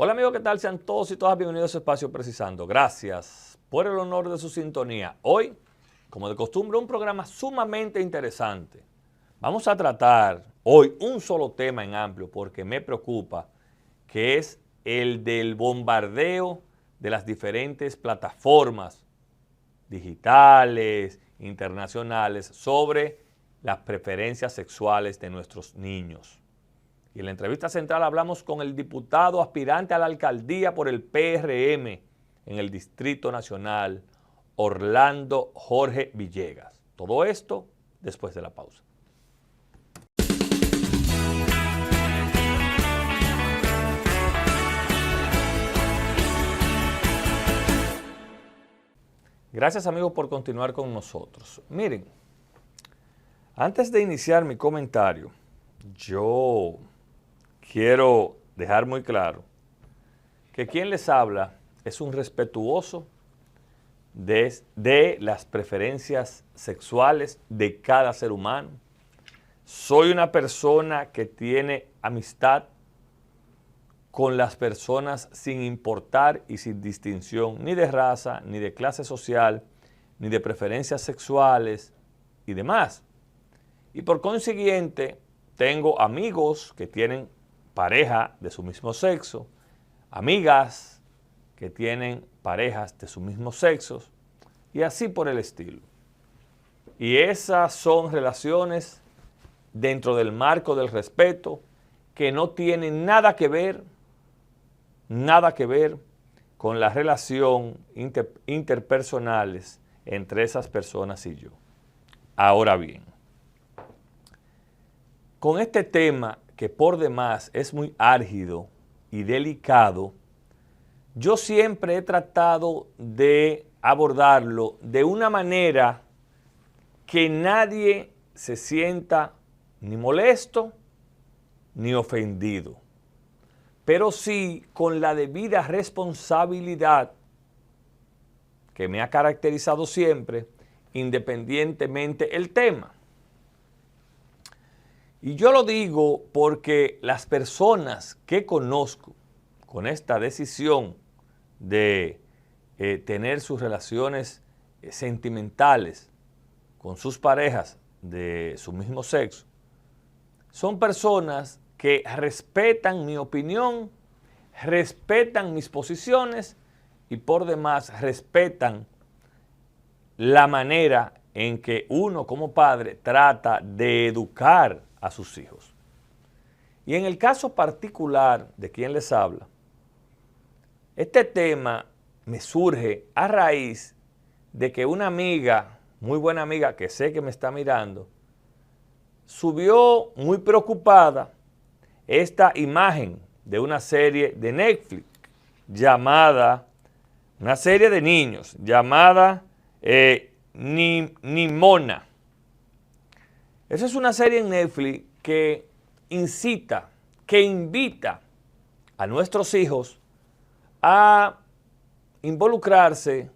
Hola amigos, ¿qué tal? Sean todos y todas bienvenidos a su espacio Precisando. Gracias por el honor de su sintonía. Hoy, como de costumbre, un programa sumamente interesante. Vamos a tratar hoy un solo tema en amplio porque me preocupa, que es el del bombardeo de las diferentes plataformas digitales, internacionales, sobre las preferencias sexuales de nuestros niños. Y en la entrevista central hablamos con el diputado aspirante a la alcaldía por el PRM en el Distrito Nacional, Orlando Jorge Villegas. Todo esto después de la pausa. Gracias amigos por continuar con nosotros. Miren, antes de iniciar mi comentario, yo quiero dejar muy claro que quien les habla es un respetuoso de las preferencias sexuales de cada ser humano. Soy una persona que tiene amistad con las personas sin importar y sin distinción ni de raza, ni de clase social, ni de preferencias sexuales y demás. Y por consiguiente, tengo amigos que tienen pareja de su mismo sexo, amigas que tienen parejas de su mismo sexo y así por el estilo. Y esas son relaciones dentro del marco del respeto que no tienen nada que ver con la relación interpersonales entre esas personas y yo. Ahora bien, con este tema que por demás es muy álgido y delicado, yo siempre he tratado de abordarlo de una manera que nadie se sienta ni molesto ni ofendido, pero sí con la debida responsabilidad que me ha caracterizado siempre, independientemente el tema. Y yo lo digo porque las personas que conozco con esta decisión de tener sus relaciones sentimentales con sus parejas de su mismo sexo, son personas que respetan mi opinión, respetan mis posiciones y por demás respetan la manera en que uno como padre trata de educar a sus hijos. Y en el caso particular de quien les habla, este tema me surge a raíz de que una amiga, muy buena amiga, que sé que me está mirando, subió muy preocupada esta imagen de una serie de Netflix llamada, una serie de niños llamada Nimona. Esa es una serie en Netflix que incita, que invita a nuestros hijos a involucrarse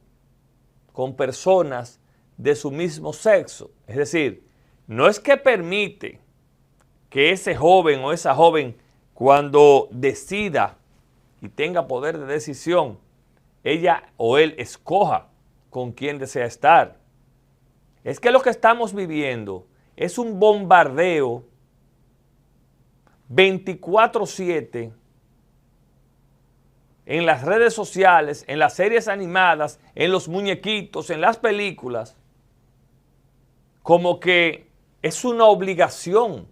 con personas de su mismo sexo. Es decir, no es que permite que ese joven o esa joven, cuando decida y tenga poder de decisión, ella o él escoja con quién desea estar. Es que lo que estamos viviendo es un bombardeo 24/7 en las redes sociales, en las series animadas, en los muñequitos, en las películas, como que es una obligación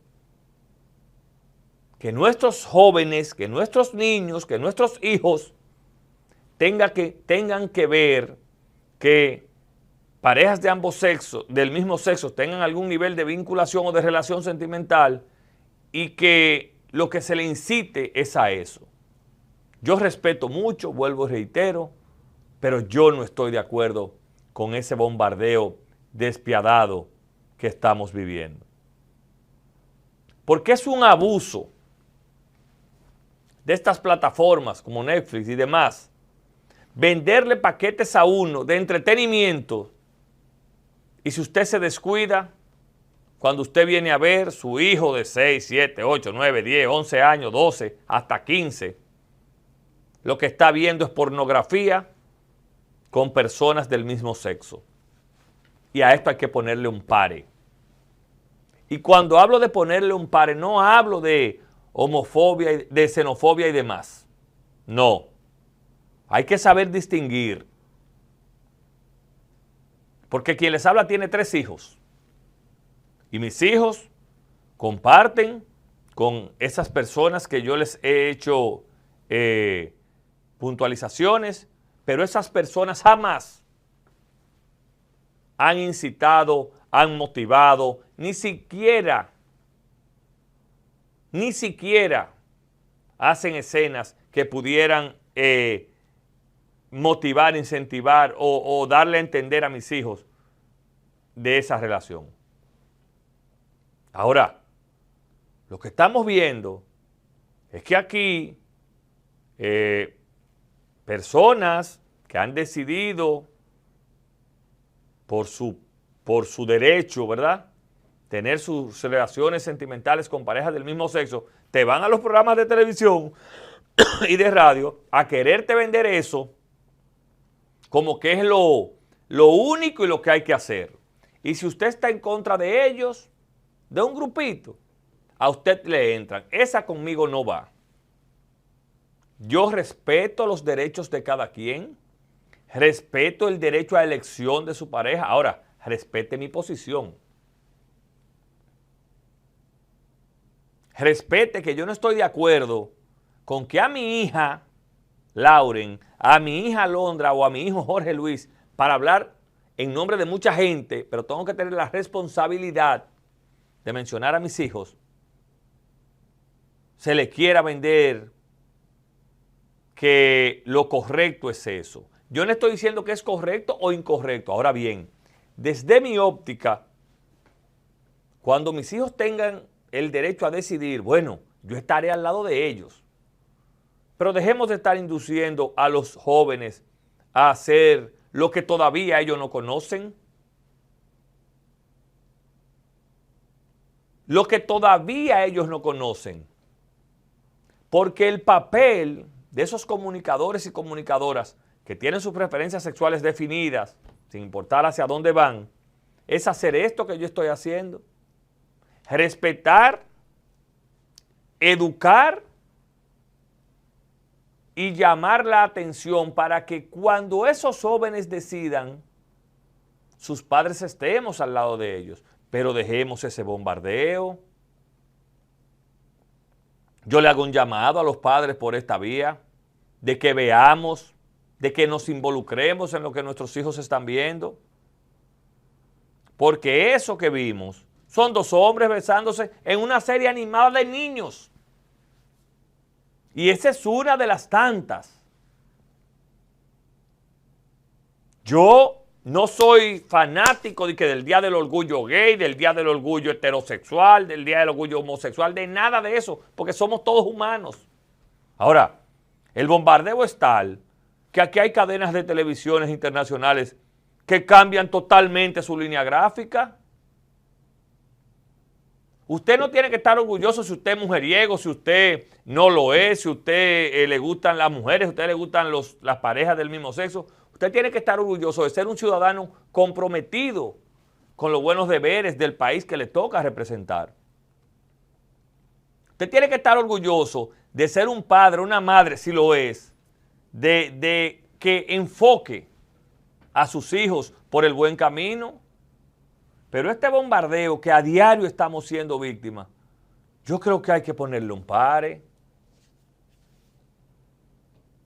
que nuestros jóvenes, que nuestros niños, que nuestros hijos tengan que ver que parejas de ambos sexos, del mismo sexo, tengan algún nivel de vinculación o de relación sentimental y que lo que se le incite es a eso. Yo respeto mucho, vuelvo y reitero, pero yo no estoy de acuerdo con ese bombardeo despiadado que estamos viviendo. Porque es un abuso de estas plataformas como Netflix y demás, venderle paquetes a uno de entretenimiento y si usted se descuida, cuando usted viene a ver su hijo de 6, 7, 8, 9, 10, 11 años, 12, hasta 15, lo que está viendo es pornografía con personas del mismo sexo. Y a esto hay que ponerle un pare. Y cuando hablo de ponerle un pare, no hablo de homofobia, de xenofobia y demás. No. Hay que saber distinguir. Porque quien les habla tiene 3 hijos. Y mis hijos comparten con esas personas que yo les he hecho puntualizaciones, pero esas personas jamás han incitado, han motivado, ni siquiera hacen escenas que pudieran motivar, incentivar o darle a entender a mis hijos de esa relación. Ahora, lo que estamos viendo es que aquí personas que han decidido por su derecho, ¿verdad?, tener sus relaciones sentimentales con parejas del mismo sexo, te van a los programas de televisión y de radio a quererte vender eso como que es lo único y lo que hay que hacer. Y si usted está en contra de ellos, de un grupito, a usted le entran. Esa conmigo no va. Yo respeto los derechos de cada quien, respeto el derecho a elección de su pareja. Ahora, respete mi posición. Respete que yo no estoy de acuerdo con que a mi hija Lauren, a mi hija Alondra o a mi hijo Jorge Luis, para hablar en nombre de mucha gente, pero tengo que tener la responsabilidad de mencionar a mis hijos, se le quiera vender que lo correcto es eso. Yo no estoy diciendo que es correcto o incorrecto. Ahora bien, desde mi óptica, cuando mis hijos tengan el derecho a decidir, bueno, yo estaré al lado de ellos. Pero dejemos de estar induciendo a los jóvenes a hacer lo que todavía ellos no conocen. Lo que todavía ellos no conocen. Porque el papel de esos comunicadores y comunicadoras que tienen sus preferencias sexuales definidas, sin importar hacia dónde van, es hacer esto que yo estoy haciendo. Respetar, educar y llamar la atención para que cuando esos jóvenes decidan, sus padres estemos al lado de ellos. Pero dejemos ese bombardeo. Yo le hago un llamado a los padres por esta vía, de que veamos, de que nos involucremos en lo que nuestros hijos están viendo. Porque eso que vimos son 2 hombres besándose en una serie animada de niños. Y esa es una de las tantas. Yo no soy fanático de que del Día del Orgullo Gay, del Día del Orgullo Heterosexual, del Día del Orgullo Homosexual, de nada de eso, porque somos todos humanos. Ahora, el bombardeo es tal que aquí hay cadenas de televisiones internacionales que cambian totalmente su línea gráfica. Usted no tiene que estar orgulloso si usted es mujeriego, si usted no lo es, si usted le gustan las mujeres, si usted le gustan las parejas del mismo sexo. Usted tiene que estar orgulloso de ser un ciudadano comprometido con los buenos deberes del país que le toca representar. Usted tiene que estar orgulloso de ser un padre, una madre, si lo es, de que enfoque a sus hijos por el buen camino. Pero este bombardeo que a diario estamos siendo víctimas, yo creo que hay que ponerle un pare.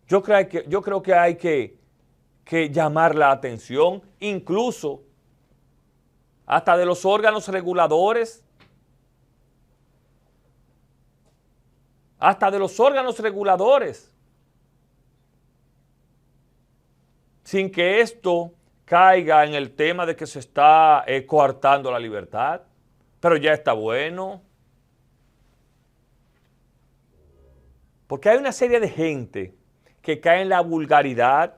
Yo creo que hay que llamar la atención, incluso hasta de los órganos reguladores. Hasta de los órganos reguladores. Sin que esto caiga en el tema de que se está coartando la libertad, pero ya está bueno. Porque hay una serie de gente que cae en la vulgaridad.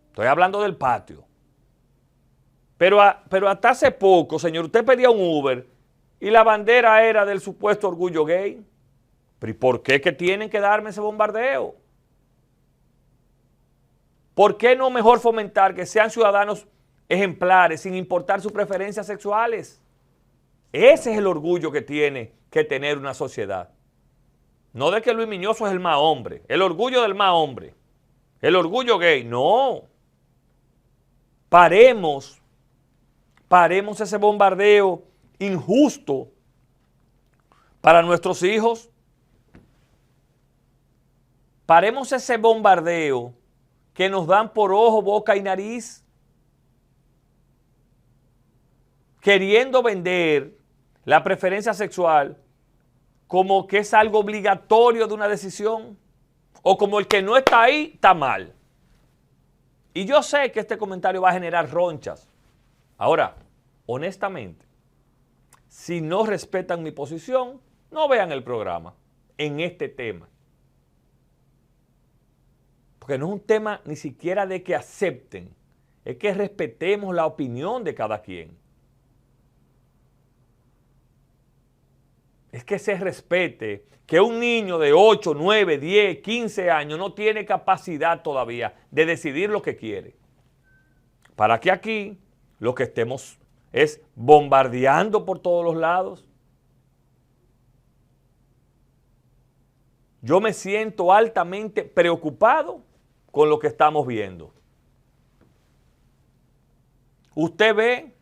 Estoy hablando del patio. Pero hasta hace poco, señor, usted pedía un Uber y la bandera era del supuesto orgullo gay. ¿Pero y por qué que tienen que darme ese bombardeo? ¿Por qué no mejor fomentar que sean ciudadanos ejemplares sin importar sus preferencias sexuales? Ese es el orgullo que tiene que tener una sociedad. No de que Luis Miñoso es el más hombre, el orgullo del más hombre, el orgullo gay, no. Paremos ese bombardeo injusto para nuestros hijos. Paremos ese bombardeo que nos dan por ojo, boca y nariz, queriendo vender la preferencia sexual como que es algo obligatorio de una decisión, o como el que no está ahí está mal. Y yo sé que este comentario va a generar ronchas. Ahora, honestamente, si no respetan mi posición, no vean el programa en este tema. Porque no es un tema ni siquiera de que acepten, es que respetemos la opinión de cada quien. Es que se respete que un niño de 8, 9, 10, 15 años no tiene capacidad todavía de decidir lo que quiere. Para que aquí lo que estemos es bombardeando por todos los lados. Yo me siento altamente preocupado con lo que estamos viendo. Usted ve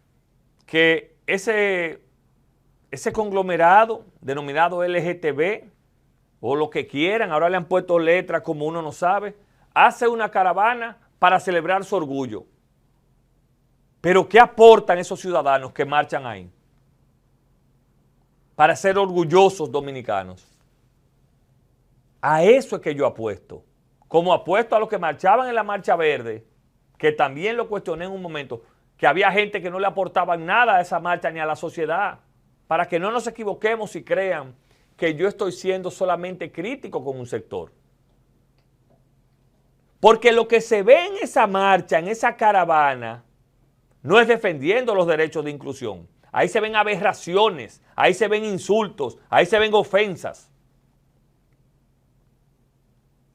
que ese conglomerado denominado LGTB o lo que quieran, ahora le han puesto letras como uno no sabe, hace una caravana para celebrar su orgullo. Pero ¿qué aportan esos ciudadanos que marchan ahí? Para ser orgullosos dominicanos. A eso es que yo apuesto. Como apuesto a los que marchaban en la Marcha Verde, que también lo cuestioné en un momento, que había gente que no le aportaban nada a esa marcha ni a la sociedad, para que no nos equivoquemos y crean que yo estoy siendo solamente crítico con un sector. Porque lo que se ve en esa marcha, en esa caravana, no es defendiendo los derechos de inclusión. Ahí se ven aberraciones, ahí se ven insultos, ahí se ven ofensas.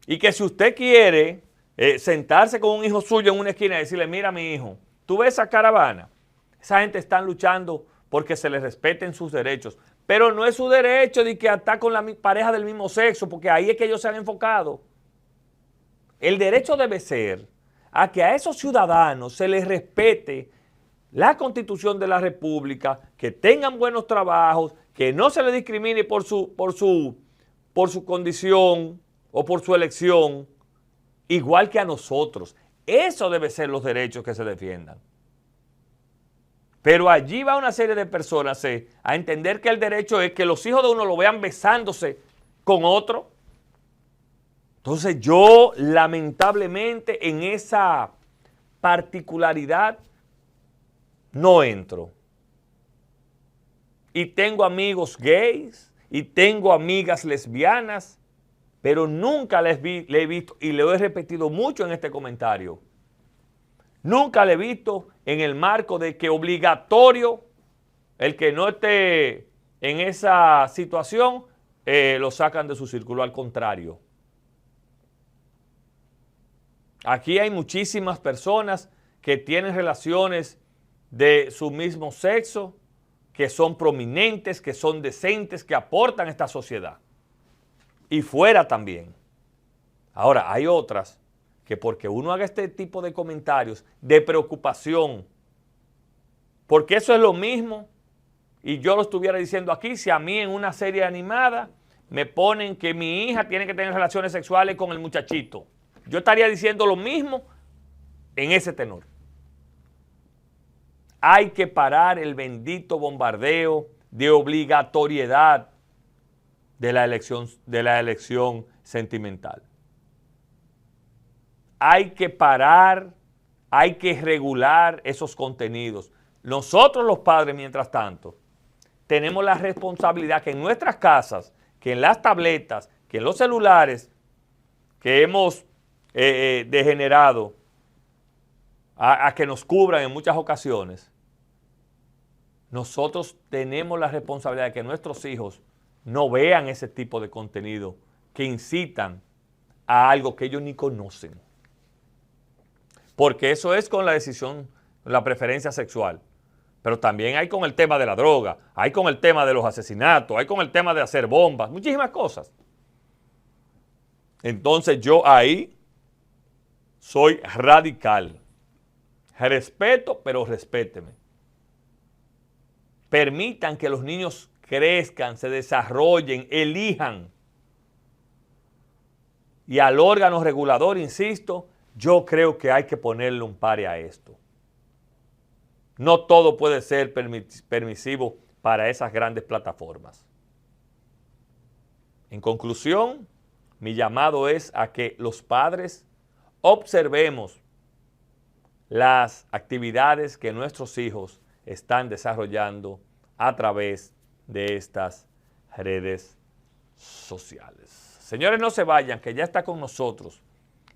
Y que si usted quiere sentarse con un hijo suyo en una esquina y decirle, mira mi hijo, tú ves esa caravana, esa gente está luchando porque se les respeten sus derechos, pero no es su derecho de que está con la pareja del mismo sexo, porque ahí es que ellos se han enfocado. El derecho debe ser a que a esos ciudadanos se les respete la Constitución de la República, que tengan buenos trabajos, que no se les discrimine por su condición o por su elección, igual que a nosotros. Eso debe ser los derechos que se defiendan. Pero allí va una serie de personas a entender que el derecho es que los hijos de uno lo vean besándose con otro. Entonces yo lamentablemente en esa particularidad no entro. Y tengo amigos gays y tengo amigas lesbianas, pero nunca le he visto, y le he repetido mucho en este comentario, nunca le he visto en el marco de que obligatorio el que no esté en esa situación lo sacan de su círculo, al contrario. Aquí hay muchísimas personas que tienen relaciones de su mismo sexo, que son prominentes, que son decentes, que aportan a esta sociedad. Y fuera también. Ahora, hay otras que porque uno haga este tipo de comentarios de preocupación, porque eso es lo mismo, y yo lo estuviera diciendo aquí, si a mí en una serie animada me ponen que mi hija tiene que tener relaciones sexuales con el muchachito, yo estaría diciendo lo mismo en ese tenor. Hay que parar el bendito bombardeo de obligatoriedad de la elección sentimental. Hay que parar, hay que regular esos contenidos. Nosotros los padres, mientras tanto, tenemos la responsabilidad que en nuestras casas, que en las tabletas, que en los celulares que hemos degenerado a que nos cubran en muchas ocasiones, nosotros tenemos la responsabilidad de que nuestros hijos no vean ese tipo de contenido que incitan a algo que ellos ni conocen. porque eso es con la decisión, la preferencia sexual. Pero también hay con el tema de la droga, hay con el tema de los asesinatos, hay con el tema de hacer bombas, muchísimas cosas. Entonces yo ahí soy radical. Respeto, pero respéteme. Permitan que los niños crezcan, se desarrollen, elijan. Y al órgano regulador, insisto, yo creo que hay que ponerle un pare a esto. No todo puede ser permisivo para esas grandes plataformas. En conclusión, mi llamado es a que los padres observemos las actividades que nuestros hijos están desarrollando a través de estas redes sociales. Señores, no se vayan, que ya está con nosotros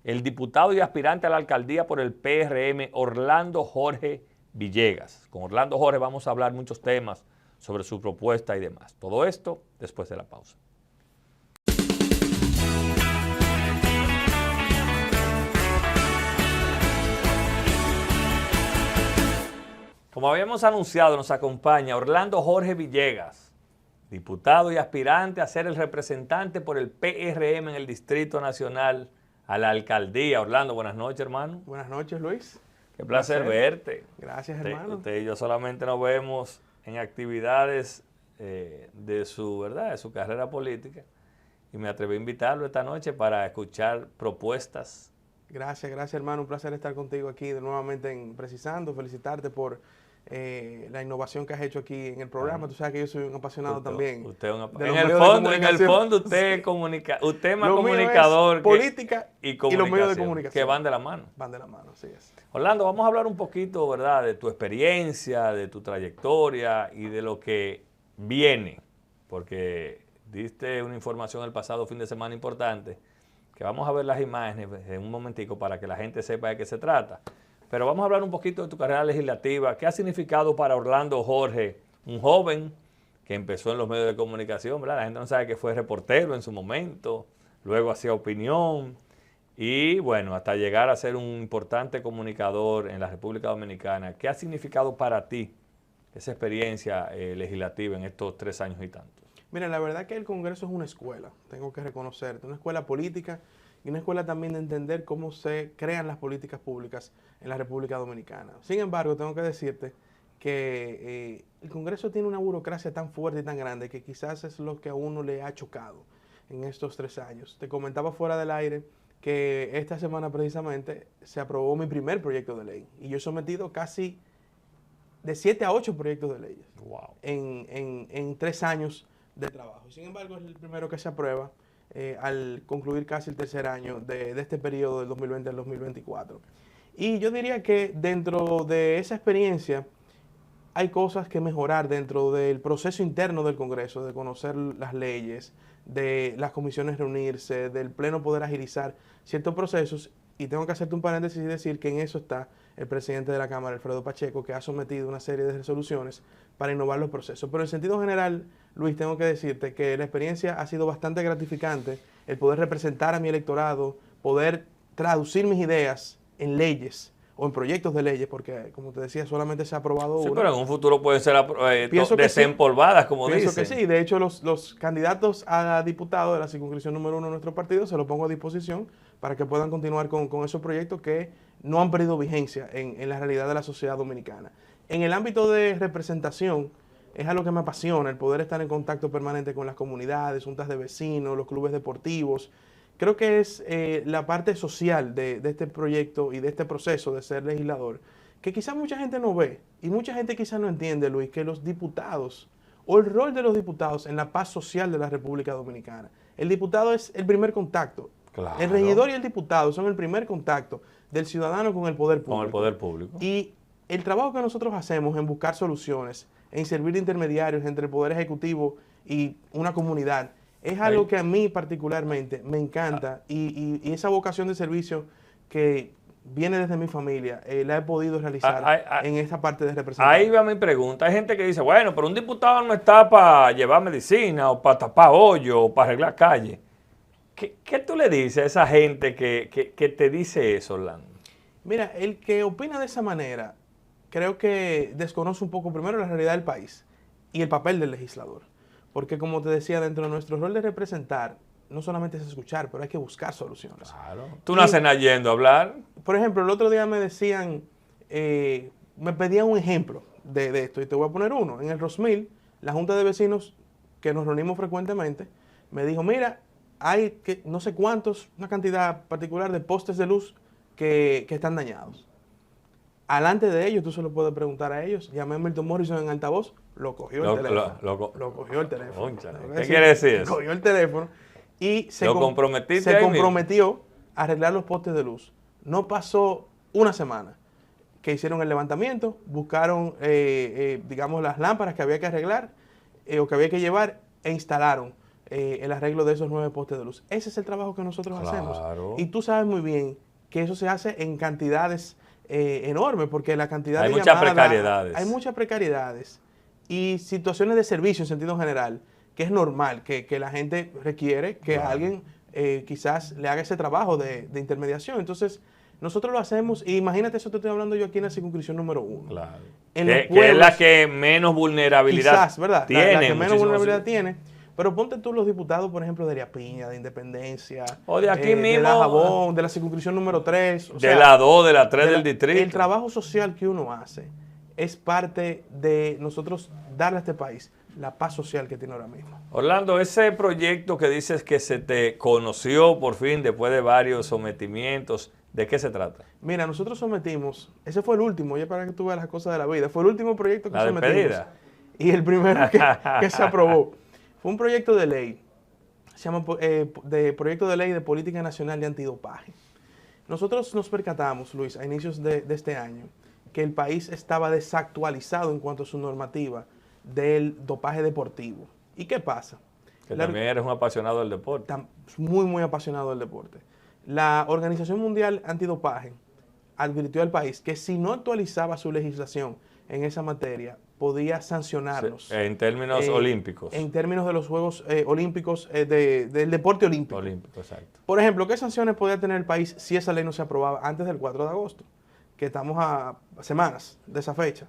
el diputado y aspirante a la alcaldía por el PRM, Orlando Jorge Villegas. Con Orlando Jorge vamos a hablar muchos temas sobre su propuesta y demás. Todo esto después de la pausa. Como habíamos anunciado, nos acompaña Orlando Jorge Villegas, diputado y aspirante a ser el representante por el PRM en el Distrito Nacional a la alcaldía. Orlando, buenas noches, hermano. Buenas noches, Luis. Qué placer verte. Gracias, hermano. Usted y yo solamente nos vemos en actividades de su, ¿verdad?, de su carrera política, y me atreví a invitarlo esta noche para escuchar propuestas. Gracias, hermano. Un placer estar contigo aquí de nuevamente en Precisando. Felicitarte por la innovación que has hecho aquí en el programa. Tú sabes que yo soy un apasionado también. Usted es en el fondo usted es más comunicador que política y los medios de comunicación. Que van de la mano. Van de la mano, así es. Orlando, vamos a hablar un poquito, ¿verdad?, de tu experiencia, de tu trayectoria y de lo que viene, porque diste una información el pasado fin de semana importante, que vamos a ver las imágenes en un momentico para que la gente sepa de qué se trata. Pero vamos a hablar un poquito de tu carrera legislativa. ¿Qué ha significado para Orlando Jorge, un joven que empezó en los medios de comunicación, ¿verdad? La gente no sabe que fue reportero en su momento, luego hacía opinión y, bueno, hasta llegar a ser un importante comunicador en la República Dominicana. ¿Qué ha significado para ti esa experiencia legislativa en estos 3 años y tantos? Mira, la verdad que el Congreso es una escuela, tengo que reconocerte, una escuela política y una escuela también de entender cómo se crean las políticas públicas en la República Dominicana. Sin embargo, tengo que decirte que el Congreso tiene una burocracia tan fuerte y tan grande que quizás es lo que a uno le ha chocado en estos 3 años. Te comentaba fuera del aire que esta semana precisamente se aprobó mi primer proyecto de ley y yo he sometido casi de 7 a 8 proyectos de leyes. Wow. en 3 años de trabajo. Sin embargo, es el primero que se aprueba al concluir casi el 3er año de este periodo del 2020 al 2024. Y yo diría que dentro de esa experiencia hay cosas que mejorar dentro del proceso interno del Congreso, de conocer las leyes, de las comisiones reunirse, del Pleno poder agilizar ciertos procesos. Y tengo que hacerte un paréntesis y decir que en eso está el presidente de la Cámara, Alfredo Pacheco, que ha sometido una serie de resoluciones para innovar los procesos. Pero en sentido general, Luis, tengo que decirte que la experiencia ha sido bastante gratificante, el poder representar a mi electorado, poder traducir mis ideas en leyes o en proyectos de leyes, porque como te decía, solamente se ha aprobado uno. Sí, pero en un futuro pueden ser desempolvadas, sí, como dicen. Pienso que sí, de hecho los candidatos a diputados de la circunscripción número 1 de nuestro partido se los pongo a disposición para que puedan continuar con esos proyectos que no han perdido vigencia en la realidad de la sociedad dominicana. En el ámbito de representación, es algo que me apasiona, el poder estar en contacto permanente con las comunidades, juntas de vecinos, los clubes deportivos. Creo que es la parte social de este proyecto y de este proceso de ser legislador, que quizás mucha gente no ve y mucha gente quizás no entiende, Luis, que los diputados o el rol de los diputados en la paz social de la República Dominicana. El diputado es el primer contacto. Claro. El regidor y el diputado son el primer contacto del ciudadano con el poder público. Con el poder público. Y el trabajo que nosotros hacemos en buscar soluciones, en servir de intermediarios entre el Poder Ejecutivo y una comunidad, es algo que a mí particularmente me encanta y esa vocación de servicio que viene desde mi familia, la he podido realizar en esta parte de representación. Ahí va mi pregunta. Hay gente que dice, bueno, pero un diputado no está para llevar medicina o para tapar hoyo o para arreglar calle. ¿Qué tú le dices a esa gente que te dice eso, Orlando? Mira, el que opina de esa manera, creo que desconoce un poco primero la realidad del país y el papel del legislador. Porque como te decía, dentro de nuestro rol de representar, no solamente es escuchar, pero hay que buscar soluciones. Claro. Tú no haces nada yendo a hablar. Por ejemplo, el otro día me decían, me pedían un ejemplo de esto, y te voy a poner uno. En el Rosmil, la Junta de Vecinos, que nos reunimos frecuentemente, me dijo, mira, hay que, no sé cuántos, una cantidad particular de postes de luz que están dañados. Alante de ellos, tú se lo puedes preguntar a ellos. Llamé a Milton Morrison en altavoz, lo cogió el teléfono. Lo cogió el teléfono. Concha, ¿qué quiere decir eso? Cogió el teléfono y se comprometió a arreglar los postes de luz. No pasó una semana que hicieron el levantamiento, buscaron, digamos, las lámparas que había que arreglar o que había que llevar e instalaron el arreglo de esos 9 postes de luz. Ese es el trabajo que nosotros hacemos. Y tú sabes muy bien que eso se hace en cantidades enormes, porque la cantidad de llamadas... Hay muchas precariedades y situaciones de servicio en sentido general, que es normal, que la gente requiere que alguien quizás le haga ese trabajo de intermediación. Entonces, nosotros lo hacemos, y imagínate, eso te estoy hablando yo aquí en la circunscripción número 1. Claro. Que es la que menos vulnerabilidad quizás, ¿verdad? tiene. La que menos vulnerabilidad tiene. Pero ponte tú los diputados, por ejemplo, de Elías Piña, de Independencia, o de aquí mismo, de la Jabón, de la circunscripción número 3. O de sea, la 2, de la 3 del distrito. El trabajo social que uno hace es parte de nosotros darle a este país la paz social que tiene ahora mismo. Orlando, ese proyecto que dices que se te conoció por fin después de varios sometimientos, ¿de qué se trata? Mira, nosotros sometimos, ese fue el último, ya para que tú veas las cosas de la vida, fue el último proyecto que sometimos. Despedida. Y el primero que se aprobó. Fue un proyecto de ley, se llama Proyecto de Ley de Política Nacional de Antidopaje. Nosotros nos percatamos, Luis, a inicios de este año, que el país estaba desactualizado en cuanto a su normativa del dopaje deportivo. ¿Y qué pasa? Que también eres un apasionado del deporte. Muy, muy apasionado del deporte. La Organización Mundial Antidopaje advirtió al país que si no actualizaba su legislación en esa materia, podía sancionarnos. En términos olímpicos. En términos de los Juegos Olímpicos, del deporte olímpico. Olímpico, exacto. Por ejemplo, ¿qué sanciones podía tener el país si esa ley no se aprobaba antes del 4 de agosto? Que estamos a semanas de esa fecha.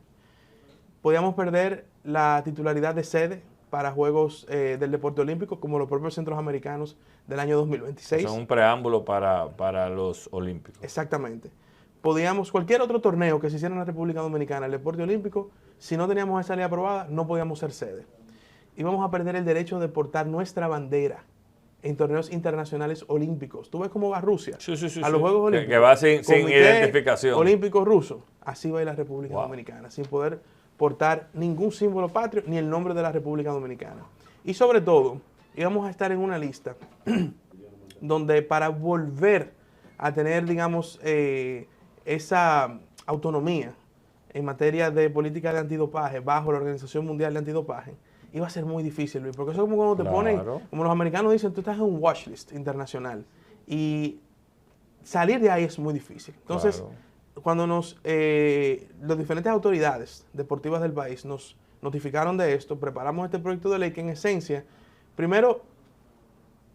Podíamos perder la titularidad de sede para Juegos del deporte olímpico, como los propios centros americanos del año 2026. Es un preámbulo para los olímpicos. Exactamente. Podíamos, cualquier otro torneo que se hiciera en la República Dominicana, el deporte olímpico, si no teníamos esa ley aprobada, no podíamos ser sede. Íbamos a perder el derecho de portar nuestra bandera en torneos internacionales olímpicos. ¿Tú ves cómo va Rusia? Sí, a los Juegos Olímpicos. Que va sin identificación. Olímpico ruso. Así va a ir la República Dominicana, sin poder portar ningún símbolo patrio ni el nombre de la República Dominicana. Y sobre todo, íbamos a estar en una lista donde para volver a tener, digamos, esa autonomía en materia de política de antidopaje bajo la Organización Mundial de Antidopaje, iba a ser muy difícil, Luis, porque eso es como cuando te ponen, como los americanos dicen, tú estás en un watch list internacional y salir de ahí es muy difícil. Entonces, cuando las diferentes autoridades deportivas del país nos notificaron de esto, preparamos este proyecto de ley que en esencia, primero,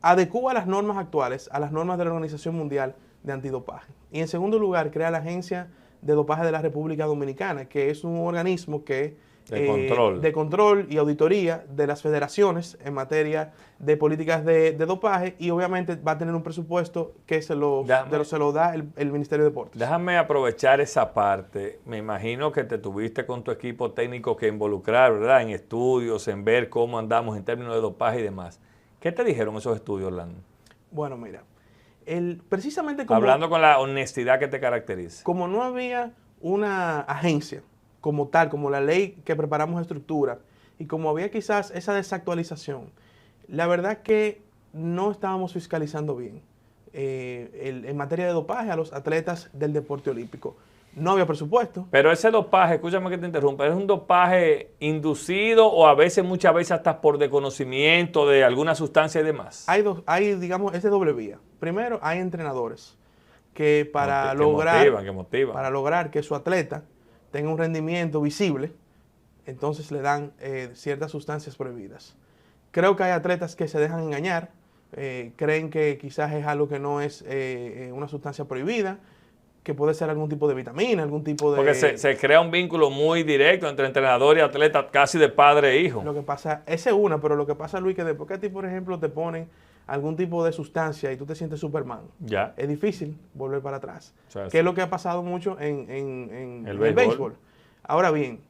adecúa las normas actuales a las normas de la Organización Mundial de Antidopaje. Y en segundo lugar, crea la Agencia de Dopaje de la República Dominicana, que es un organismo que de control y auditoría de las federaciones en materia de políticas de dopaje, y obviamente va a tener un presupuesto que se lo da el Ministerio de Deportes. Déjame aprovechar esa parte. Me imagino que te tuviste con tu equipo técnico que involucrar, ¿verdad? En estudios, en ver cómo andamos en términos de dopaje y demás. ¿Qué te dijeron esos estudios, Orlando? Bueno, mira, precisamente como... Hablando con la honestidad que te caracteriza. Como no había una agencia como tal, como la ley que preparamos estructura, y como había quizás esa desactualización, la verdad que no estábamos fiscalizando bien en materia de dopaje a los atletas del deporte olímpico. No había presupuesto. Pero ese dopaje, escúchame que te interrumpa, ¿es un dopaje inducido o a veces, muchas veces hasta por desconocimiento de alguna sustancia y demás? Hay, digamos, es de doble vía. Primero, hay entrenadores que para lograr que su atleta tenga un rendimiento visible, entonces le dan ciertas sustancias prohibidas. Creo que hay atletas que se dejan engañar, creen que quizás es algo que no es una sustancia prohibida, que puede ser algún tipo de vitamina, algún tipo de... Porque se crea un vínculo muy directo entre entrenador y atleta, casi de padre e hijo. Lo que pasa, esa es una, pero lo que pasa, Luis, que después que a ti, por ejemplo, te ponen algún tipo de sustancia y tú te sientes Superman, Ya. es difícil volver para atrás. O sea, Que sí. es lo que ha pasado mucho en El el béisbol. béisbol. Ahora bien,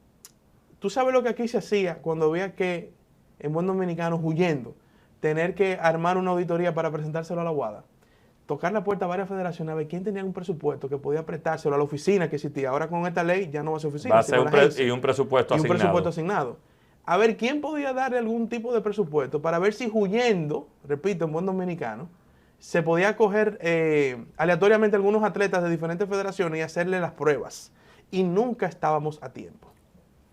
tú sabes lo que aquí se hacía cuando había que, en buen dominicano, huyendo, tener que armar una auditoría para presentárselo a la UADA. Tocar la puerta a varias federaciones a ver quién tenía un presupuesto que podía prestárselo a la oficina que existía. Ahora con esta ley ya no va a ser oficina, Va a sino ser la agencia. y un presupuesto Y un asignado. presupuesto asignado. A ver quién podía darle algún tipo de presupuesto para ver si huyendo, repito, en buen dominicano, se podía coger aleatoriamente algunos atletas de diferentes federaciones y hacerle las pruebas. Y nunca estábamos a tiempo.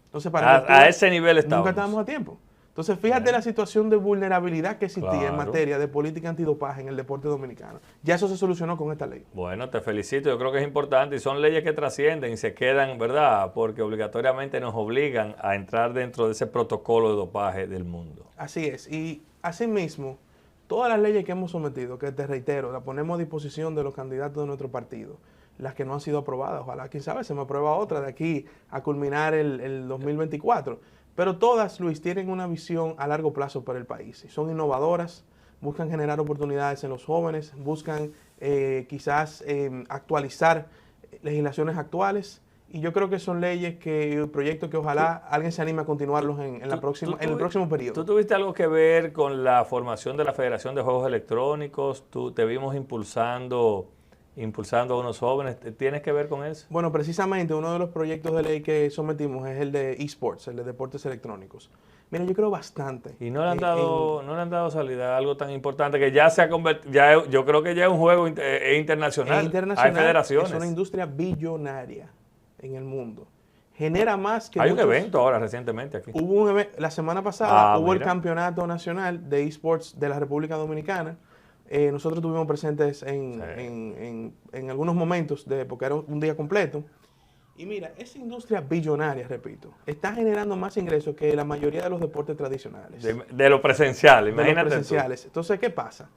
Entonces, A ese nivel estábamos. Nunca estábamos a tiempo. Entonces, fíjate la situación de vulnerabilidad que existía en Claro. materia de política antidopaje en el deporte dominicano. Ya eso se solucionó con esta ley. Bueno, te felicito, yo creo que es importante y son leyes que trascienden y se quedan, ¿verdad? Porque obligatoriamente nos obligan a entrar dentro de ese protocolo de dopaje del mundo. Así es. Y asimismo, todas las leyes que hemos sometido, que te reitero, las ponemos a disposición de los candidatos de nuestro partido, las que no han sido aprobadas, ojalá, quién sabe, se me aprueba otra de aquí a culminar el 2024. Pero todas, Luis, tienen una visión a largo plazo para el país. Y son innovadoras, buscan generar oportunidades en los jóvenes, buscan quizás actualizar legislaciones actuales. Y yo creo que son leyes proyectos que ojalá alguien se anime a continuarlos en el próximo periodo. ¿Tú tuviste algo que ver con la formación de la Federación de Juegos Electrónicos? Te vimos impulsando a unos jóvenes. ¿Tienes que ver con eso? Bueno, precisamente uno de los proyectos de ley que sometimos es el de eSports, el de deportes electrónicos. Mira, yo creo bastante. Y no le han dado salida a algo tan importante que ya se ha convertido, yo creo que ya es un juego internacional. Hay federaciones. Es una industria billonaria en el mundo. Genera más que Hay un evento ahora recientemente aquí. Hubo un evento, la semana pasada hubo el mira. Campeonato Nacional de eSports de la República Dominicana. Nosotros estuvimos presentes en algunos momentos, porque era un día completo. Y mira, esa industria billonaria, repito, está generando más ingresos que la mayoría de los deportes tradicionales. De lo presencial, imagínate. De los presenciales. Entonces, ¿qué pasa?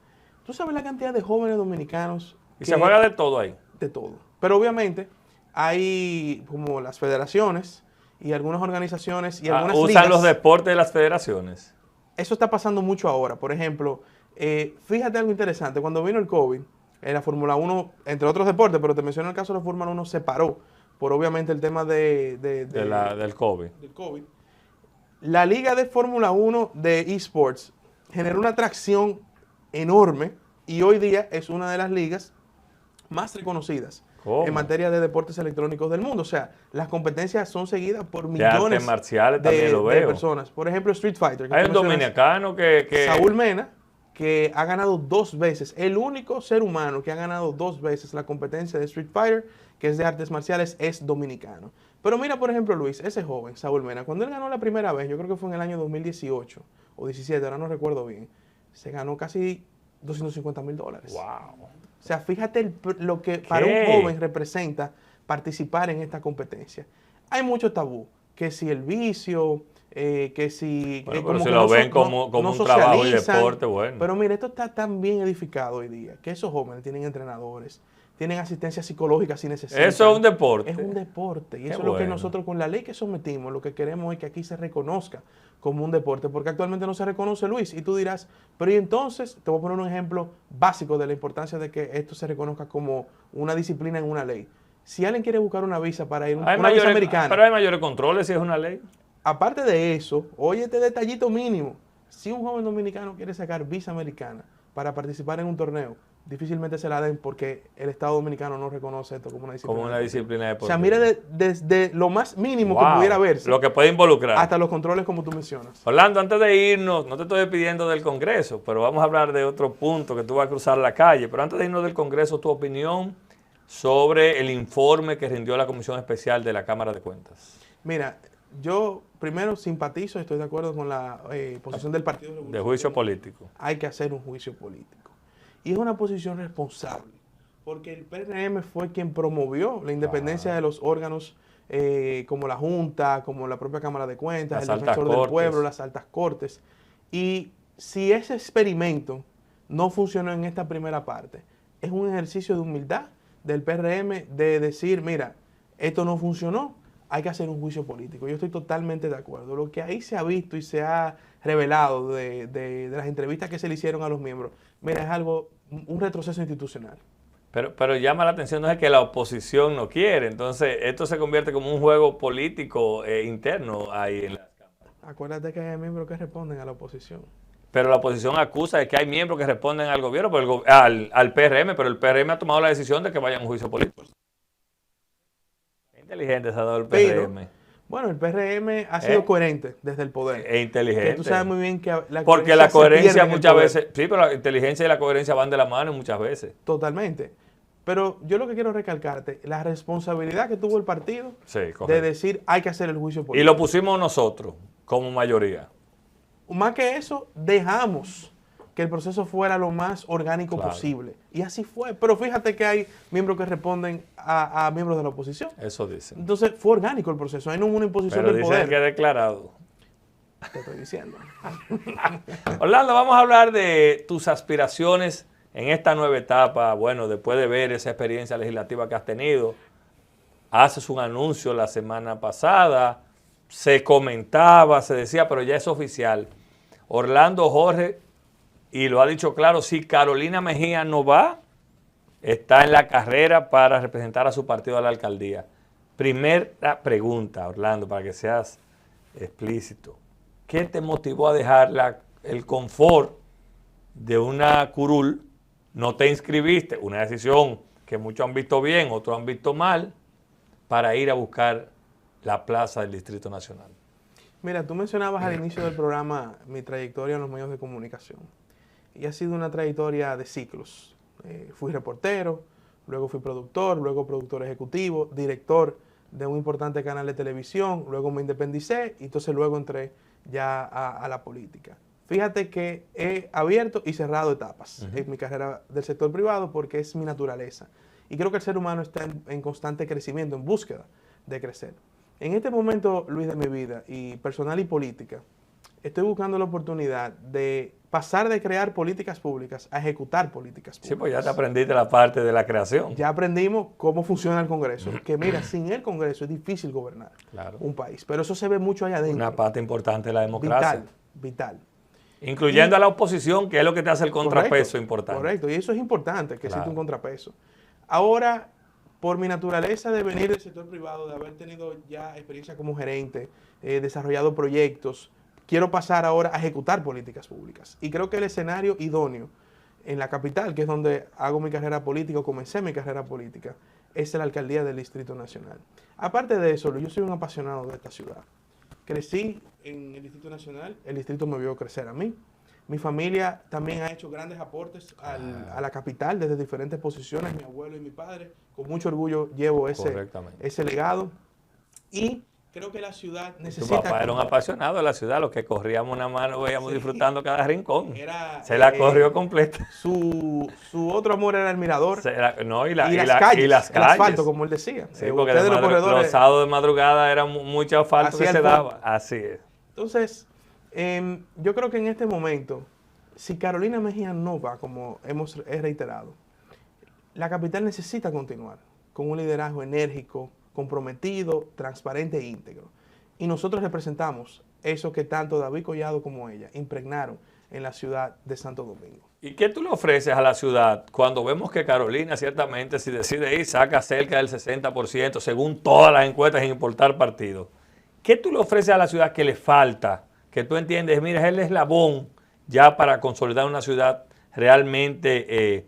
Tú sabes la cantidad de jóvenes dominicanos. Y se juega de todo ahí. De todo. Pero obviamente hay como las federaciones y algunas organizaciones y algunas usan ligas. los deportes de las federaciones. Eso está pasando mucho ahora. Por ejemplo, fíjate algo interesante. Cuando vino el COVID, la Fórmula 1, entre otros deportes, pero te menciono el caso de la Fórmula 1, se paró por obviamente el tema del COVID. Del COVID. La liga de Fórmula 1 de eSports generó una atracción enorme y hoy día es una de las ligas más reconocidas en materia de deportes electrónicos del mundo. O sea, las competencias son seguidas por millones marciales, también lo veo. de personas. Por ejemplo, Street Fighter. Hay un dominicano que... Saúl Mena, que ha ganado 2 veces, el único ser humano que ha ganado 2 veces la competencia de Street Fighter, que es de artes marciales, es dominicano. Pero mira, por ejemplo, Luis, ese joven, Saúl Mena, cuando él ganó la primera vez, yo creo que fue en el año 2018 o 17, ahora no recuerdo bien, se ganó casi $250,000. ¡Wow! O sea, fíjate lo que para un joven representa participar en esta competencia. Hay mucho tabú, que si el vicio, que si... Bueno, como pero que si lo ven como un trabajo y deporte, bueno. Pero mira, esto está tan bien edificado hoy día, que esos jóvenes tienen entrenadores, tienen asistencia psicológica si necesitan. Eso es un deporte. Es un deporte. Y Qué eso es lo que bueno. nosotros con la ley que sometimos, lo que queremos es que aquí se reconozca como un deporte, porque actualmente no se reconoce, Luis. Y tú dirás, pero y entonces, te voy a poner un ejemplo básico de la importancia de que esto se reconozca como una disciplina en una ley. Si alguien quiere buscar una visa para ir, una visa americana. Pero hay mayores controles si es una ley. Aparte de eso, oye este detallito mínimo. Si un joven dominicano quiere sacar visa americana para participar en un torneo, difícilmente se la den porque el Estado dominicano no reconoce esto como una disciplina. Como una disciplina deportiva. O sea, mira desde lo más mínimo que pudiera verse. Lo que puede involucrar. Hasta los controles como tú mencionas. Orlando, antes de irnos, no te estoy despidiendo del Congreso, pero vamos a hablar de otro punto que tú vas a cruzar la calle. Pero antes de irnos del Congreso, tu opinión sobre el informe que rindió la Comisión Especial de la Cámara de Cuentas. Mira, yo primero simpatizo, estoy de acuerdo con la posición del Partido Revolucionario. De juicio político. Hay que hacer un juicio político. Y es una posición responsable, porque el PRM fue quien promovió la independencia de los órganos como la Junta, como la propia Cámara de Cuentas, el Defensor del Pueblo, las altas cortes. Y si ese experimento no funcionó en esta primera parte, es un ejercicio de humildad del PRM de decir, mira, esto no funcionó, hay que hacer un juicio político. Yo estoy totalmente de acuerdo. Lo que ahí se ha visto y se ha revelado de las entrevistas que se le hicieron a los miembros, mira, es algo, un retroceso institucional. Pero llama la atención, no es que la oposición no quiere, entonces esto se convierte como un juego político interno ahí en las cámaras. Acuérdate que hay miembros que responden a la oposición. Pero la oposición acusa de que hay miembros que responden al gobierno, pero al PRM, pero el PRM ha tomado la decisión de que vaya a un juicio político. Es inteligente se ha dado el PRM. Pero, bueno, el PRM ha sido coherente desde el poder. Es inteligente. Que tú sabes muy bien que la porque la coherencia muchas veces, poder. sí, pero la inteligencia y la coherencia van de la mano muchas veces. Totalmente. Pero yo lo que quiero recalcarte, la responsabilidad que tuvo el partido de decir hay que hacer el juicio político. Y lo pusimos nosotros como mayoría. Más que eso, dejamos que el proceso fuera lo más orgánico posible. Y así fue. Pero fíjate que hay miembros que responden a miembros de la oposición. Eso dicen. Entonces fue orgánico el proceso. Ahí no hubo una imposición del poder. Pero dicen que declarado. Te estoy diciendo. Orlando, vamos a hablar de tus aspiraciones en esta nueva etapa. Bueno, después de ver esa experiencia legislativa que has tenido, haces un anuncio la semana pasada, se comentaba, se decía, pero ya es oficial. Orlando Jorge, y lo ha dicho claro, si Carolina Mejía no va, está en la carrera para representar a su partido a la alcaldía. Primera pregunta, Orlando, para que seas explícito. ¿Qué te motivó a dejar el confort de una curul? No te inscribiste, una decisión que muchos han visto bien, otros han visto mal, para ir a buscar la plaza del Distrito Nacional. Mira, tú mencionabas al inicio del programa mi trayectoria en los medios de comunicación. Y ha sido una trayectoria de ciclos. Fui reportero, luego fui productor, luego productor ejecutivo, director de un importante canal de televisión, luego me independicé y entonces luego entré ya a la política. Fíjate que he abierto y cerrado etapas en mi carrera del sector privado porque es mi naturaleza. Y creo que el ser humano está en constante crecimiento, en búsqueda de crecer. En este momento, Luis, de mi vida, y personal y política, estoy buscando la oportunidad de pasar de crear políticas públicas a ejecutar políticas públicas. Sí, pues ya te aprendiste la parte de la creación. Ya aprendimos cómo funciona el Congreso. Que mira, sin el Congreso es difícil gobernar un país. Pero eso se ve mucho allá adentro. Una parte importante de la democracia. Vital. Incluyendo a la oposición, que es lo que te hace el contrapeso importante. Correcto, y eso es importante, que exista un contrapeso. Ahora, por mi naturaleza de venir del sector privado, de haber tenido ya experiencia como gerente, desarrollado proyectos, quiero pasar ahora a ejecutar políticas públicas. Y creo que el escenario idóneo en la capital, que es donde hago mi carrera política, o comencé mi carrera política, es la alcaldía del Distrito Nacional. Aparte de eso, yo soy un apasionado de esta ciudad. Crecí en el Distrito Nacional, el distrito me vio crecer a mí. Mi familia también ha hecho grandes aportes a la capital desde diferentes posiciones, mi abuelo y mi padre. Con mucho orgullo llevo ese legado. Y creo que la ciudad necesita... Tu papá era un apasionado de la ciudad, los que corríamos una mano, veíamos disfrutando cada rincón. Se la corrió completa. Su otro amor era el mirador. Y las calles. El asfalto, como él decía. Sí, porque los sábados de madrugada era mucho asfalto que se daba. Así es. Entonces, yo creo que en este momento, si Carolina Mejía no va, como he reiterado, la capital necesita continuar con un liderazgo enérgico, comprometido, transparente e íntegro. Y nosotros representamos eso que tanto David Collado como ella impregnaron en la ciudad de Santo Domingo. ¿Y qué tú le ofreces a la ciudad cuando vemos que Carolina ciertamente si decide ir saca cerca del 60% según todas las encuestas en importar partidos? ¿Qué tú le ofreces a la ciudad que le falta? Que tú entiendes, mira, es el eslabón ya para consolidar una ciudad realmente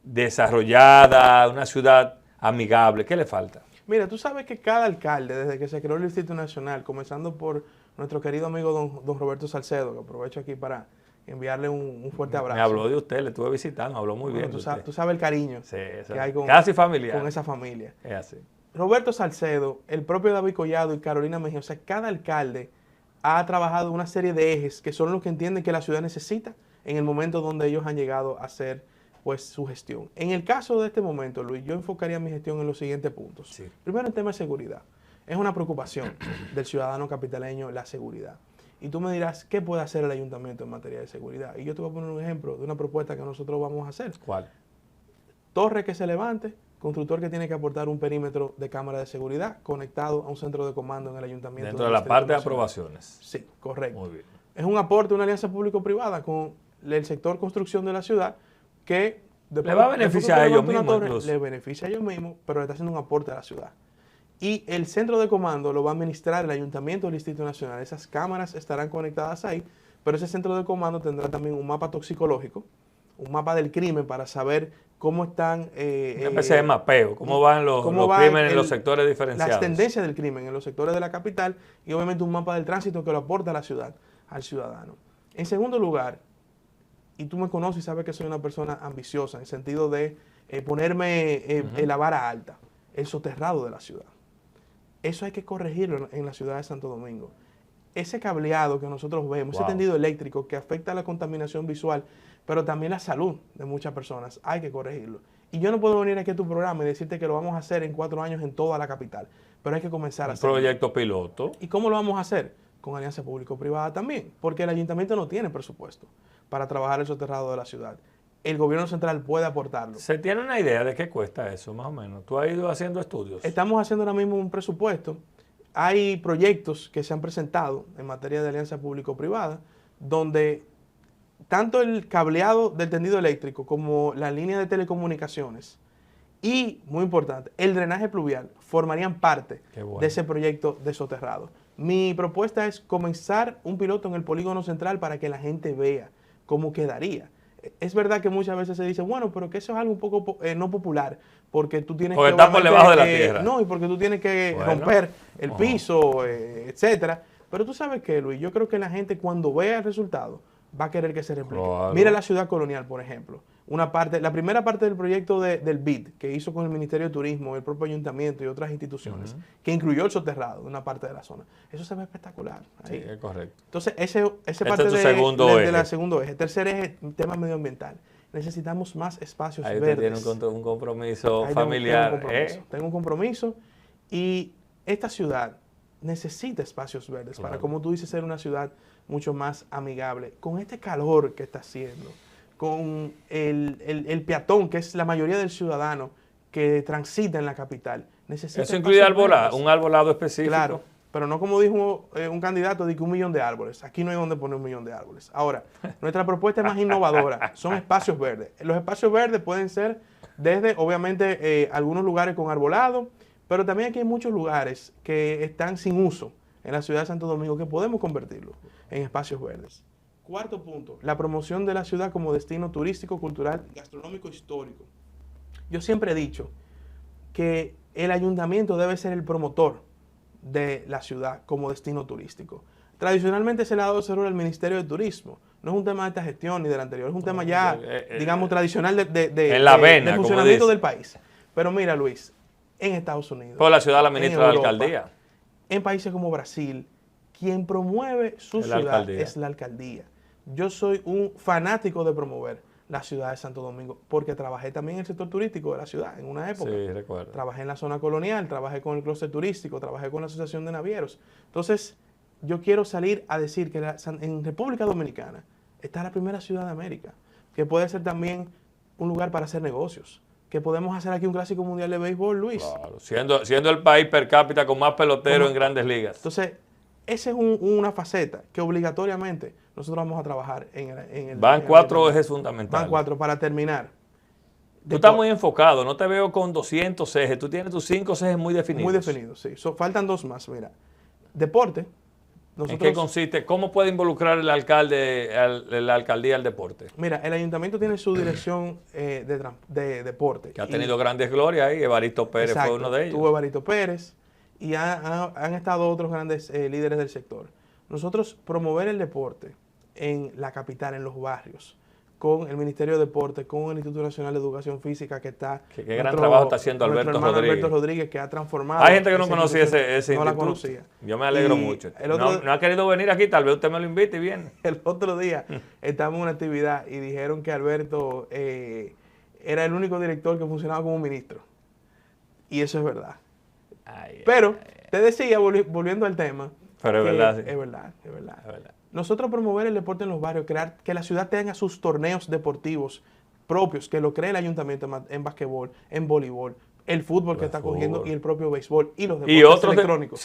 desarrollada, una ciudad amigable. ¿Qué le falta? Mira, tú sabes que cada alcalde, desde que se creó el Distrito Nacional, comenzando por nuestro querido amigo don Roberto Salcedo, que aprovecho aquí para enviarle un fuerte abrazo. Me habló de usted, le estuve visitando, habló muy bien. Tú sabes el cariño que hay casi familiar con esa familia. Es así. Roberto Salcedo, el propio David Collado y Carolina Mejía, o sea, cada alcalde ha trabajado una serie de ejes que son los que entienden que la ciudad necesita en el momento donde ellos han llegado a hacer pues su gestión. En el caso de este momento, Luis, yo enfocaría mi gestión en los siguientes puntos. Sí. Primero, en tema de seguridad. Es una preocupación del ciudadano capitaleño la seguridad. Y tú me dirás, ¿qué puede hacer el ayuntamiento en materia de seguridad? Y yo te voy a poner un ejemplo de una propuesta que nosotros vamos a hacer. ¿Cuál? Torre que se levante constructor que tiene que aportar un perímetro de cámara de seguridad conectado a un centro de comando en el ayuntamiento. Dentro de la parte de aprobaciones. Sí, correcto. Muy bien. Es un aporte, una alianza público-privada con el sector construcción de la ciudad que le va a beneficiar a ellos mismos incluso. Le beneficia a ellos mismos, pero le está haciendo un aporte a la ciudad. Y el centro de comando lo va a administrar el Ayuntamiento del Distrito Nacional. Esas cámaras estarán conectadas ahí, pero ese centro de comando tendrá también un mapa toxicológico, un mapa del crimen para saber cómo están... una especie de mapeo, cómo van los crímenes en los sectores diferenciados. Las tendencias del crimen en los sectores de la capital y obviamente un mapa del tránsito que lo aporta a la ciudad, al ciudadano. En segundo lugar, y tú me conoces y sabes que soy una persona ambiciosa en el sentido de ponerme la vara alta, el soterrado de la ciudad. Eso hay que corregirlo en la ciudad de Santo Domingo. Ese cableado que nosotros vemos, ese tendido eléctrico que afecta la contaminación visual, pero también la salud de muchas personas, hay que corregirlo. Y yo no puedo venir aquí a tu programa y decirte que lo vamos a hacer en 4 años en toda la capital, pero hay que comenzar a hacerlo. Un proyecto piloto. ¿Y cómo lo vamos a hacer? Con alianza público-privada también, porque el ayuntamiento no tiene presupuesto para trabajar el soterrado de la ciudad. El gobierno central puede aportarlo. ¿Se tiene una idea de qué cuesta eso, más o menos? ¿Tú has ido haciendo estudios? Estamos haciendo ahora mismo un presupuesto. Hay proyectos que se han presentado en materia de alianza público-privada, donde tanto el cableado del tendido eléctrico como la línea de telecomunicaciones y, muy importante, el drenaje pluvial formarían parte de ese proyecto de soterrado. Mi propuesta es comenzar un piloto en el polígono central para que la gente vea cómo quedaría. Es verdad que muchas veces se dice, bueno, pero que eso es algo un poco no popular, porque tú tienes porque está por debajo de la tierra. No, y porque tú tienes que romper el piso, etcétera. Pero tú sabes qué, Luis, yo creo que la gente cuando vea el resultado va a querer que se replique. Claro. Mira la ciudad colonial, por ejemplo. La primera parte del proyecto del BID, que hizo con el Ministerio de Turismo, el propio ayuntamiento y otras instituciones, que incluyó el soterrado de una parte de la zona. Eso se ve espectacular. Ahí. Sí, es correcto. Entonces, ese parte es de la segundo eje. Tercer eje, tema medioambiental. Necesitamos más espacios ahí verdes. Ahí tiene un compromiso familiar. Tengo un compromiso y esta ciudad necesita espacios verdes para, como tú dices, ser una ciudad mucho más amigable. Con este calor que está haciendo, con el peatón, que es la mayoría del ciudadano que transita en la capital, necesita... Eso incluye un arbolado específico. Claro, pero no como dijo un candidato, de que 1 millón de árboles. Aquí no hay donde poner 1 millón de árboles. Ahora, nuestra propuesta es más innovadora. Son espacios verdes. Los espacios verdes pueden ser desde, obviamente, algunos lugares con arbolado, pero también aquí hay muchos lugares que están sin uso en la ciudad de Santo Domingo que podemos convertirlos en espacios verdes. Cuarto punto, la promoción de la ciudad como destino turístico, cultural, gastronómico, histórico. Yo siempre he dicho que el ayuntamiento debe ser el promotor de la ciudad como destino turístico. Tradicionalmente se le ha dado ese rol al Ministerio de Turismo. No es un tema de esta gestión ni del anterior, es un tema ya, digamos, tradicional del funcionamiento del país. Pero mira, Luis, en Estados Unidos, por la ciudad la ministra de la alcaldía. En países como Brasil, quien promueve su ciudad es la alcaldía. Yo soy un fanático de promover la ciudad de Santo Domingo, porque trabajé también en el sector turístico de la ciudad en una época. Sí, recuerdo. Trabajé en la zona colonial, trabajé con el clúster turístico, trabajé con la Asociación de Navieros. Entonces, yo quiero salir a decir que en República Dominicana está la primera ciudad de América, que puede ser también un lugar para hacer negocios, que podemos hacer aquí un clásico mundial de béisbol, Luis. Claro, siendo el país per cápita con más peloteros en grandes ligas. Entonces, esa es una faceta que obligatoriamente nosotros vamos a trabajar en el... Van 4 ejes fundamentales. Van 4 para terminar. Tú estás muy enfocado, no te veo con 200 ejes, tú tienes tus 5 ejes muy definidos. Muy definidos, sí. Faltan 2 más, mira. Deporte. ¿En qué consiste? ¿Cómo puede involucrar el alcalde, la alcaldía al deporte? Mira, el ayuntamiento tiene su dirección de deporte. Que ha tenido grandes glorias ahí, Evaristo Pérez fue uno de ellos. Tuvo Evaristo Pérez y han estado otros grandes líderes del sector. Nosotros promover el deporte en la capital, en los barrios, con el Ministerio de Deportes, con el Instituto Nacional de Educación Física que está... Qué gran trabajo está haciendo Alberto Rodríguez, que ha transformado... Hay gente que no conocía ese instituto. No la conocía. Yo me alegro mucho. No ha querido venir aquí, tal vez usted me lo invite y viene. El otro día estábamos en una actividad y dijeron que Alberto era el único director que funcionaba como ministro. Y eso es verdad. Pero te decía, volviendo al tema... Pero es verdad, sí. Es verdad. Nosotros promover el deporte en los barrios, crear que la ciudad tenga sus torneos deportivos propios, que lo cree el ayuntamiento en basquetbol, en voleibol, el fútbol que está cogiendo y el propio béisbol y los y deportes otros electrónicos.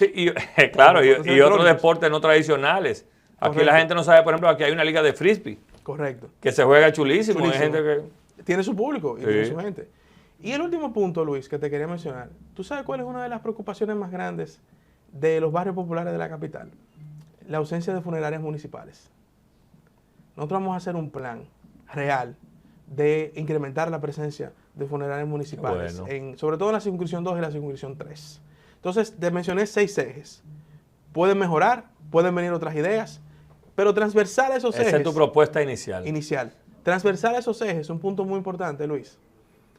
Claro, y otros deportes no tradicionales. Aquí la gente no sabe, por ejemplo, aquí hay una liga de frisbee. Correcto. Que se juega chulísimo. Hay gente que tiene su público y tiene su gente. Y el último punto, Luis, que te quería mencionar. ¿Tú sabes cuál es una de las preocupaciones más grandes de los barrios populares de la capital? La ausencia de funerarias municipales. Nosotros vamos a hacer un plan real de incrementar la presencia de funerarias municipales, sobre todo en la circunscripción 2 y la circunscripción 3. Entonces, te mencioné 6 ejes. Pueden mejorar, pueden venir otras ideas, pero transversal a esos ejes. Esa es tu propuesta inicial. Transversal a esos ejes, un punto muy importante, Luis,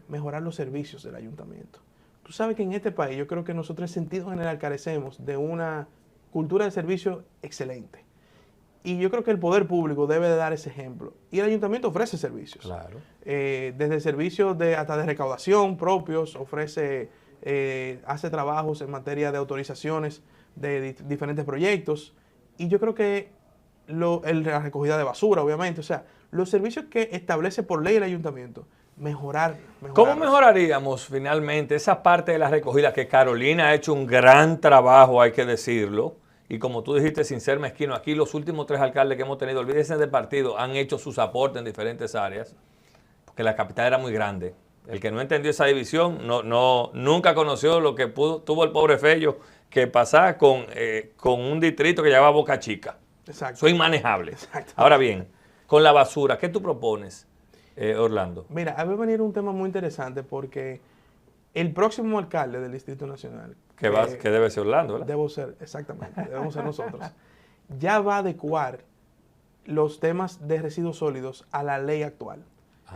mejorar los servicios del ayuntamiento. Tú sabes que en este país, yo creo que nosotros en sentido general carecemos de una cultura de servicio excelente. Y yo creo que el poder público debe de dar ese ejemplo. Y el ayuntamiento ofrece servicios. Claro. Desde servicios hasta de recaudación propios, hace trabajos en materia de autorizaciones de diferentes proyectos. Y yo creo que la recogida de basura, obviamente, o sea, los servicios que establece por ley el ayuntamiento, mejorar. ¿Cómo mejoraríamos finalmente esa parte de la recogida? Que Carolina ha hecho un gran trabajo, hay que decirlo. Y como tú dijiste, sin ser mezquino, aquí los últimos 3 alcaldes que hemos tenido, olvídense del partido, han hecho sus aportes en diferentes áreas, porque la capital era muy grande. El que no entendió esa división nunca conoció lo que tuvo el pobre Fello que pasar con un distrito que llamaba Boca Chica. Exacto. Eso es inmanejable. Ahora bien, con la basura, ¿qué tú propones, Orlando? Mira, va a venir un tema muy interesante porque el próximo alcalde del Distrito Nacional, que debe ser Orlando, ¿verdad? Debemos ser nosotros, ya va a adecuar los temas de residuos sólidos a la ley actual.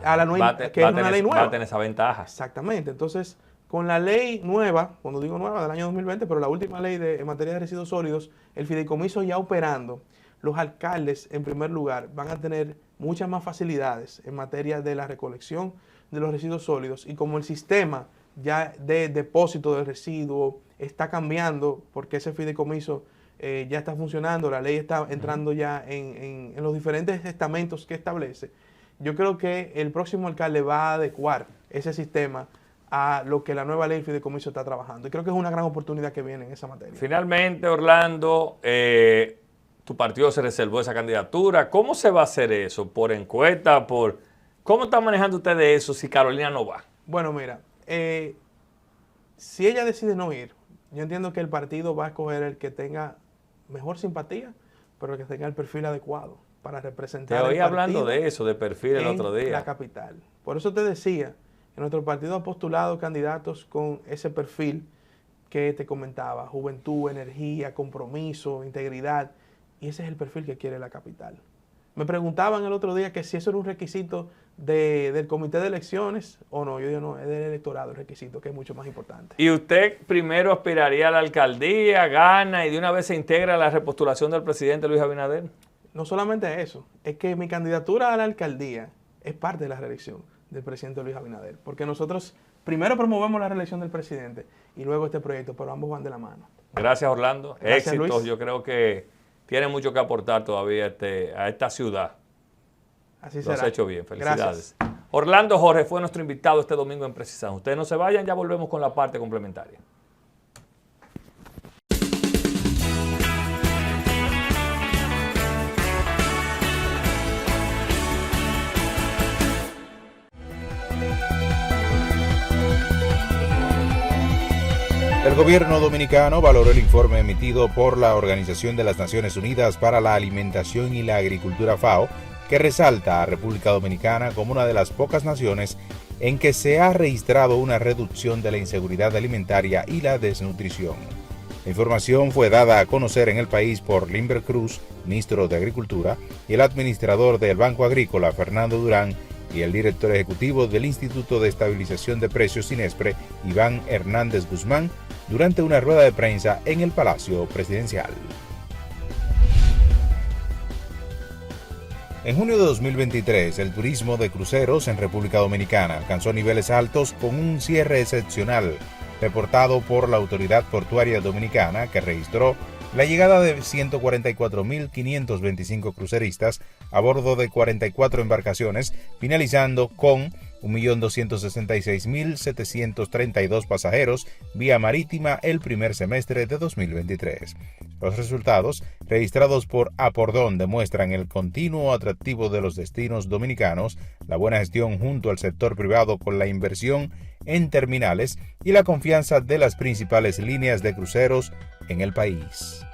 A la nueva, que es una ley nueva. Va a tener esa ventaja. Exactamente. Entonces, con la ley nueva, cuando digo nueva, del año 2020, pero la última ley en materia de residuos sólidos, el fideicomiso ya operando, los alcaldes, en primer lugar, van a tener muchas más facilidades en materia de la recolección de los residuos sólidos. Y como el sistema ya de depósito de residuos está cambiando, porque ese fideicomiso ya está funcionando, la ley está entrando ya en los diferentes estamentos que establece, yo creo que el próximo alcalde va a adecuar ese sistema a lo que la nueva ley del fideicomiso está trabajando. Y creo que es una gran oportunidad que viene en esa materia. Finalmente, Orlando, tu partido se reservó esa candidatura. ¿Cómo se va a hacer eso? ¿Por encuesta? ¿Cómo están manejando ustedes eso si Carolina no va? Bueno, mira, si ella decide no ir, yo entiendo que el partido va a escoger el que tenga mejor simpatía, pero el que tenga el perfil adecuado para representar. Te oí hablando de eso, de perfil el otro día. La capital. Por eso te decía que nuestro partido ha postulado candidatos con ese perfil que te comentaba: juventud, energía, compromiso, integridad. Y ese es el perfil que quiere la capital. Me preguntaban el otro día que si eso era un requisito del comité de elecciones o no. Yo digo, no, es del electorado el requisito, que es mucho más importante. ¿Y usted primero aspiraría a la alcaldía, gana y de una vez se integra a la repostulación del presidente Luis Abinader? No solamente eso, es que mi candidatura a la alcaldía es parte de la reelección del presidente Luis Abinader, porque nosotros primero promovemos la reelección del presidente y luego este proyecto, pero ambos van de la mano. Gracias, Orlando. Gracias, éxitos. Luis. Yo creo que tiene mucho que aportar todavía a esta ciudad. Así será. Lo has hecho bien. Felicidades. Gracias. Orlando Jorge fue nuestro invitado este domingo en Precisamos. Ustedes no se vayan, ya volvemos con la parte complementaria. El gobierno dominicano valoró el informe emitido por la Organización de las Naciones Unidas para la Alimentación y la Agricultura FAO, que resalta a República Dominicana como una de las pocas naciones en que se ha registrado una reducción de la inseguridad alimentaria y la desnutrición. La información fue dada a conocer en el país por Limber Cruz, ministro de Agricultura, y el administrador del Banco Agrícola, Fernando Durán, y el director ejecutivo del Instituto de Estabilización de Precios INESPRE, Iván Hernández Guzmán, durante una rueda de prensa en el Palacio Presidencial. En junio de 2023, el turismo de cruceros en República Dominicana alcanzó niveles altos con un cierre excepcional, reportado por la Autoridad Portuaria Dominicana, que registró la llegada de 144.525 cruceristas a bordo de 44 embarcaciones, finalizando con 1.266.732 pasajeros vía marítima el primer semestre de 2023. Los resultados registrados por Apordón demuestran el continuo atractivo de los destinos dominicanos, la buena gestión junto al sector privado con la inversión en terminales y la confianza de las principales líneas de cruceros en el país.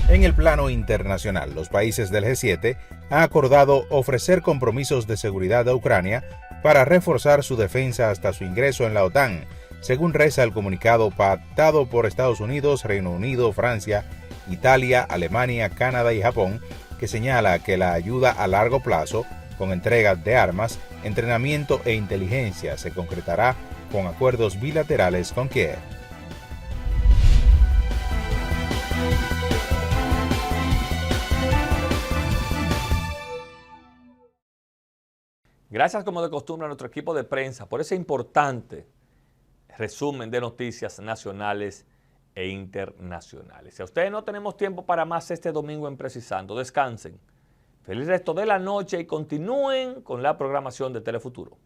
En el plano internacional, los países del G7 han acordado ofrecer compromisos de seguridad a Ucrania para reforzar su defensa hasta su ingreso en la OTAN, según reza el comunicado pactado por Estados Unidos, Reino Unido, Francia, Italia, Alemania, Canadá y Japón, que señala que la ayuda a largo plazo, con entregas de armas, entrenamiento e inteligencia, se concretará con acuerdos bilaterales con Kiev. Gracias, como de costumbre, a nuestro equipo de prensa por ese importante resumen de noticias nacionales e internacionales. Si a ustedes no tenemos tiempo para más este domingo en Precisando, descansen. Feliz resto de la noche y continúen con la programación de Telefuturo.